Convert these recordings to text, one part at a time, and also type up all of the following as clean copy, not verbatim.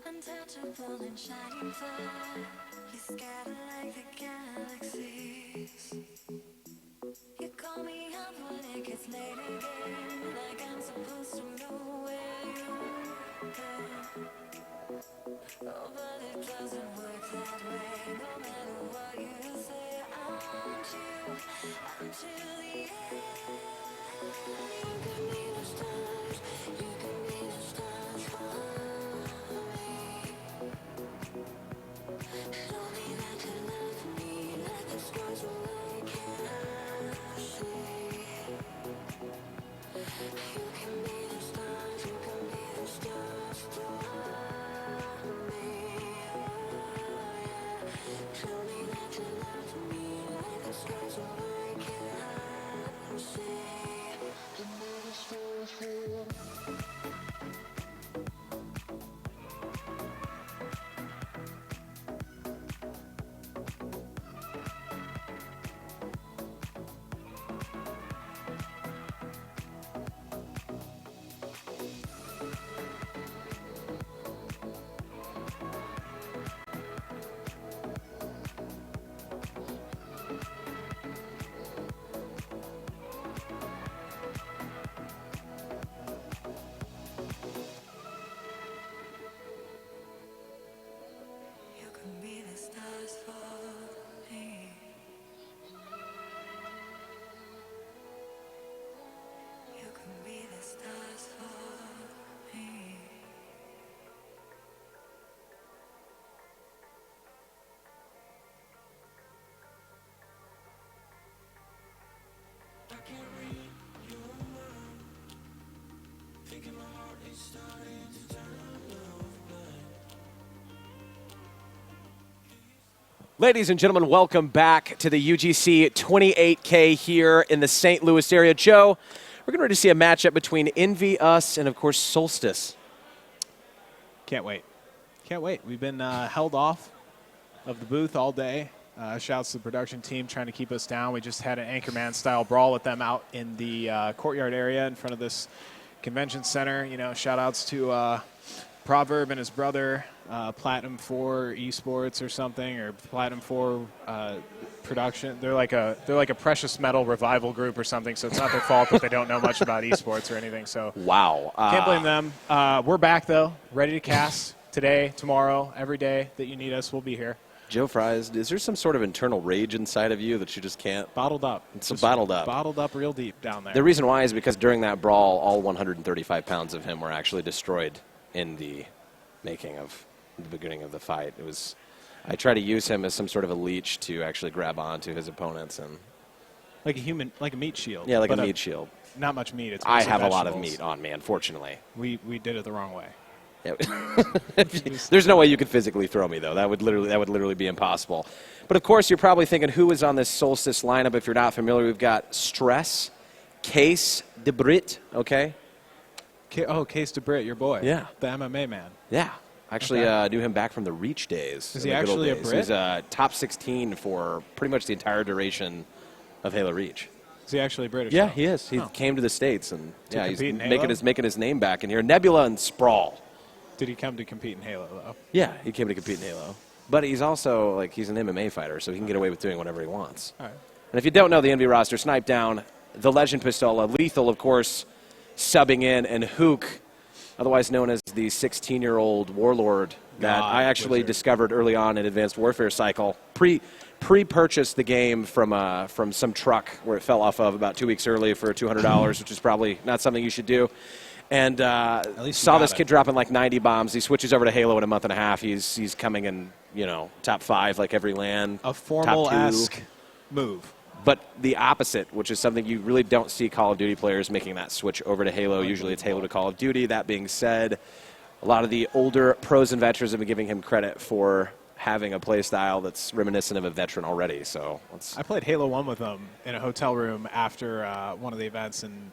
Untouchable and shining fire, you scatter like the galaxies. You call me up when it gets late again, like I'm supposed to know where you've been. Oh, but it doesn't work that way, no matter what you say. I want you until the end. You can be the stars, you can be the stars for me. Show me that you love me, like the stars will I can see. You can be the stars, you can be the stars for me. Oh, yeah. Show me that you love me, like the stars will I can see. You can be the stars for me. You can be the stars for me. You can be the stars for me. I can't read your mind. Thinking my heart is starting to turn overnight. Ladies and gentlemen, welcome back to the UGC 28K here in the St. Louis area. Joe, we're getting ready to see a matchup between Envy Us and, of course, Solstice. Can't wait. Can't wait. We've been held off of the booth all day. Shouts to the production team trying to keep us down. We just had an Anchorman-style brawl with them out in the courtyard area in front of this convention center. You know, shout-outs to Proverb and his brother, Platinum 4 Esports or something, or Platinum 4 Production. They're like a precious metal revival group or something, so it's not their fault that they don't know much about esports or anything. So Wow. can't blame them. We're back, though, ready to cast today, tomorrow, every day that you need us, we'll be here. Joe Fries, is there some sort of internal rage inside of you that you just can't? Bottled up. It's bottled up. Bottled up real deep down there. The reason why is because during that brawl, all 135 pounds of him were actually destroyed in the making of the beginning of the fight. It was. I try to use him as some sort of a leech to actually grab onto his opponents and. Like a meat shield. Yeah, like a but meat shield. Not much meat. It's I mostly have a lot of vegetables. meat on me, unfortunately. We did it the wrong way. Yeah. There's no way you could physically throw me, though. That would literally be impossible. But of course, you're probably thinking, who is on this Solstice lineup? If you're not familiar, we've got Stress, Case DeBrit, okay? Case DeBrit, your boy. Yeah. The MMA man. Yeah. Actually, knew him back from the Reach days. Is in he the good old actually a days. Brit? He was top 16 for pretty much the entire duration of Halo Reach. Is he actually British? Yeah, though? he is. He came to the States, and To he's compete in Halo? making his name back in here. Nebula and Sprawl. Did he come to compete in Halo, though? Yeah, he came to compete in Halo. But he's also, he's an MMA fighter, so he can get away with doing whatever he wants. All right. And if you don't know the Envy roster, Snipe Down, the Legend Pistola, Lethal, of course, subbing in, and Hook, otherwise known as the 16-year-old warlord that I actually discovered early on in Advanced Warfare Cycle. Pre-purchased the game from some truck where it fell off of about 2 weeks early for $200, which is probably not something you should do. And saw this kid dropping like 90 bombs. He switches over to Halo in a month and a half. He's coming in, top 5 like every LAN. A formal-esque move. But the opposite, which is something you really don't see Call of Duty players making that switch over to Halo. Usually it's Halo to Call of Duty. That being said, a lot of the older pros and veterans have been giving him credit for having a play style that's reminiscent of a veteran already. So I played Halo 1 with him in a hotel room after one of the events, and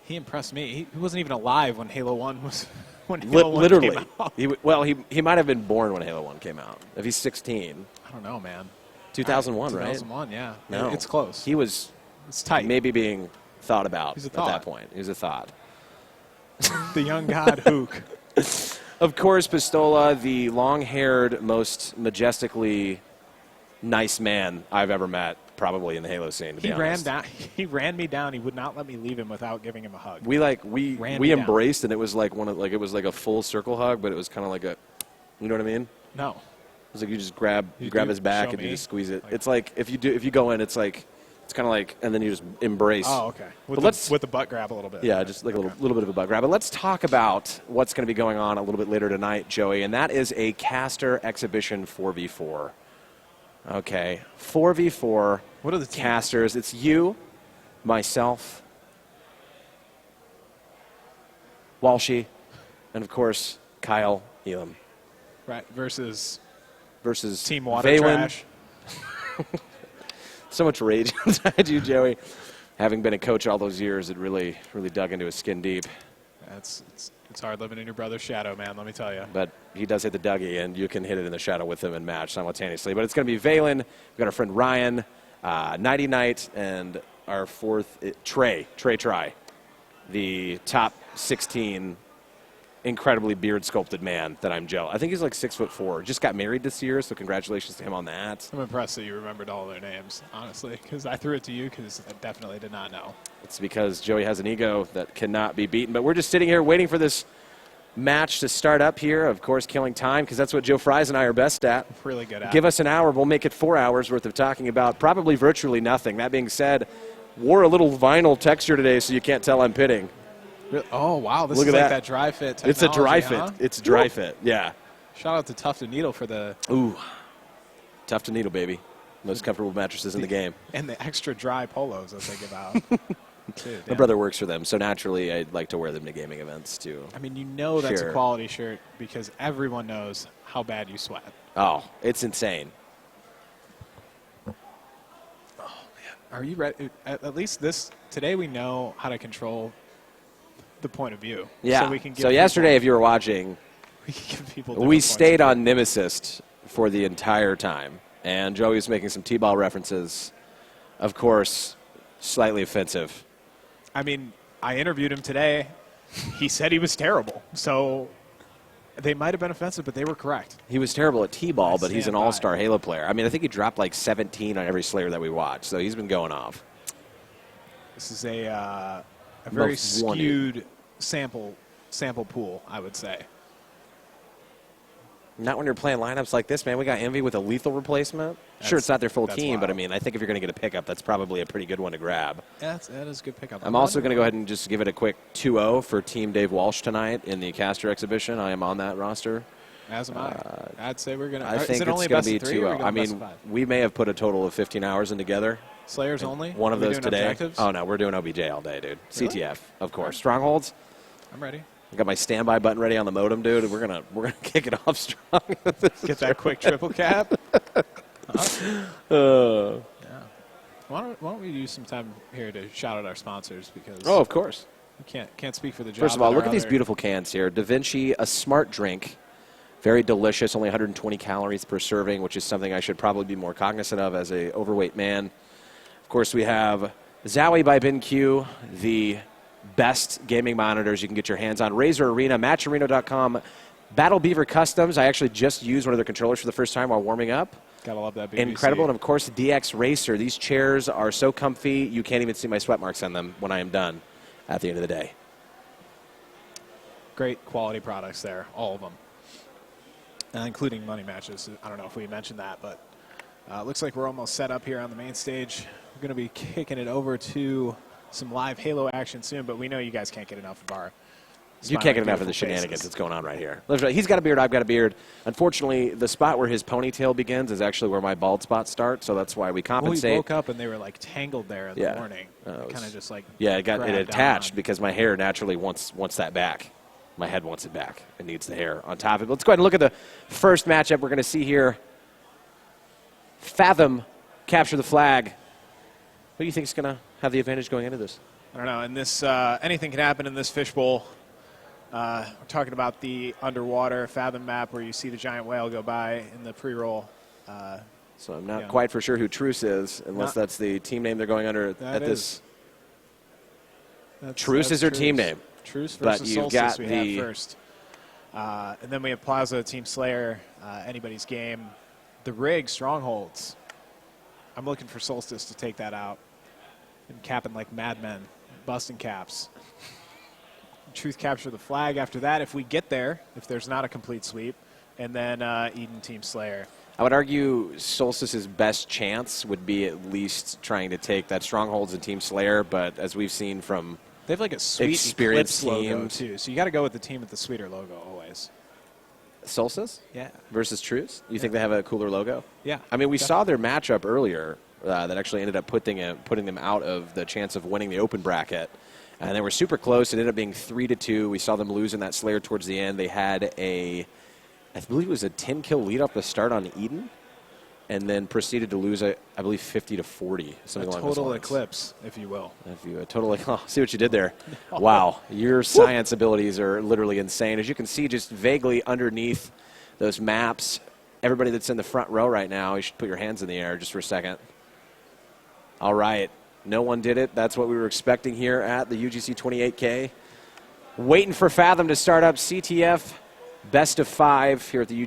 he impressed me. He wasn't even alive when Halo 1 was when Halo 1 literally came out. He might have been born when Halo 1 came out. If he's 16. I don't know, man. 2001, right? 2001, yeah. No. It's close. He was It's tight. maybe being thought about He's a at thought. that point. He was a thought. The young god Hook. Of course, Pistola, the long-haired, most majestically nice man I've ever met, probably in the Halo scene. To be honest. He ran me down. He would not let me leave him without giving him a hug. We Ran me embraced, and it was like it was like a full circle hug, but it was kind of like a, you know what I mean? No. It was like you just grab his back Show and you me? just squeeze it. Like- It's like if you go in, it's like it's kind of like, and then you just embrace. Oh, okay. But let's With the butt grab a little bit. yeah, just like a little bit of a bug grab. But let's talk about what's going to be going on a little bit later tonight, Joey, and that is a caster exhibition 4v4. Okay, 4v4. What are the teams? casters? It's you, myself, Walshy, and of course Kyle Elam Right. Versus versus Team Water Valen. Trash. So much rage inside you, Joey. Having been a coach all those years, it really dug into his skin deep. It's hard living in your brother's shadow, man, let me tell you. But he does hit the Dougie, and you can hit it in the shadow with him and match simultaneously. But it's going to be Valen. We've got our friend Ryan, Nighty Night, and our fourth, Trey, the top 16 incredibly beard-sculpted man that I'm jealous. I think he's like 6'4". Just got married this year, so congratulations to him on that. I'm impressed that you remembered all their names, honestly, because I threw it to you because I definitely did not know. It's because Joey has an ego that cannot be beaten. But we're just sitting here waiting for this match to start up here, of course, killing time, because that's what Joe Fries and I are best at. Really good at Give it. us an hour, we'll make it 4 hours worth of talking about probably virtually nothing. That being said, wore a little vinyl texture today, so you can't tell I'm pitting. Oh, wow. This Look is at like that. that dry fit technology, It's a dry fit. huh? It's a dry fit, yeah. Shout out to Tufted Needle for the Ooh, tough to needle, baby. Most comfortable mattresses in the game. and the extra dry polos that they give out. Dude, My damn. brother works for them, so naturally I'd like to wear them to gaming events too. I mean, you know that's Sure. a quality shirt because everyone knows how bad you sweat. Oh, it's insane. Are you ready? At least today we know how to control the point of view. Yeah. So we can give So yesterday, people, if you were watching, we can give people we different points stayed of on Nemesis for the entire time, and Joey was making some T-ball references. Of course, slightly offensive. view. I mean, I interviewed him today. He said he was terrible. So they might have been offensive, but they were correct. He was terrible at T-ball, but he's an stand by. all-star Halo player. I mean, I think he dropped like 17 on every Slayer that we watched, so he's been going off. This is a very Most wanted. skewed sample pool, I would say. Not when you're playing lineups like this, man. We got Envy with a lethal replacement. Sure, it's not their full that's team, but I wild. mean, I think if you're going to get a pickup, that's probably a pretty good one to grab. Yeah, that is a good pickup. I'm also going to go ahead and just give it a quick 2-0 for Team Dave Walsh tonight in the caster exhibition. I am on that roster. As am I. I'd say we're going to. I Is think it it's only going to be best of three, or 2-0. we I going best mean, of five? we may have put a total of 15 hours in together. Slayers only. One of Are we those doing today. objectives? Oh, no, we're doing OBJ all day, dude. Really? CTF, of course. Strongholds. I'm ready. I got my standby button ready on the modem, dude. We're gonna kick it off strong. Get that quick triple cap. Uh, Yeah. Why don't we use some time here to shout out our sponsors because oh, of course. we can't speak for the job. First of all, that look our at these other- beautiful cans here. Da Vinci, a smart drink. Very delicious, only 120 calories per serving, which is something I should probably be more cognizant of as a overweight man. Of course, we have Zowie by BenQ, the best gaming monitors you can get your hands on. Razer Arena, matcharena.com, Battle Beaver Customs. I actually just used one of their controllers for the first time while warming up. Gotta love that. BBC. Incredible. And, of course, DX Racer. These chairs are so comfy, you can't even see my sweat marks on them when I am done at the end of the day. Great quality products there, all of them, including money matches. I don't know if we mentioned that, but looks like we're almost set up here on the main stage. We're going to be kicking it over to some live Halo action soon, but we know you guys can't get enough of our You can't get smiling, enough of the beautiful shenanigans faces. that's going on right here. Literally, he's got a beard, I've got a beard. Unfortunately, the spot where his ponytail begins is actually where my bald spots start, so that's why we Well, we compensate. woke up and they were like tangled there in Yeah. the morning. It was- Kind of just like Yeah, it grabbed attached on. because my hair naturally wants that back. My head wants it back. It needs the hair on top of it. Let's go ahead and look at the first matchup we're going to see here. Fathom capture the flag. Who do you think is going to have the advantage going into this? I don't know. In this, anything can happen in this fishbowl. We're talking about the underwater Fathom map where you see the giant whale go by in the pre-roll. So I'm not Yeah. quite for sure who Truce is, unless No. that's the team name they're going under That at this. Truce is their team name. Truce But versus you've Solstice got we the- have first. And then we have Plaza, Team Slayer, anybody's game. The Rig, Strongholds. I'm looking for Solstice to take that out and capping like madmen, busting caps. Truth capture the flag after that if we get there, if there's not a complete sweep. And then Eden, Team Slayer. I would argue Solstice's best chance would be at least trying to take that Strongholds and Team Slayer, but as we've seen from They have like a sweet experienced Eclipse logo teams. too, so you got to go with the team with the sweeter logo always. Solstice Yeah, versus Truce, you think they have a cooler logo? yeah. I mean, we saw their matchup earlier that actually ended up putting them out of the chance of winning the open bracket. And they were super close. It ended up being 3-2. We saw them losing that Slayer towards the end. They had I believe it was a 10-kill lead off the start on Eden, and then proceeded to lose, I believe, 50-40. Something A along those total lines. eclipse, if you will. If you see what you did there. Wow, your science abilities are literally insane. As you can see, just vaguely underneath those maps, everybody that's in the front row right now, you should put your hands in the air just for a second. All right, no one did it. That's what we were expecting here at the UGC 28K. Waiting for Fathom to start up. CTF best of 5 here at the UGC.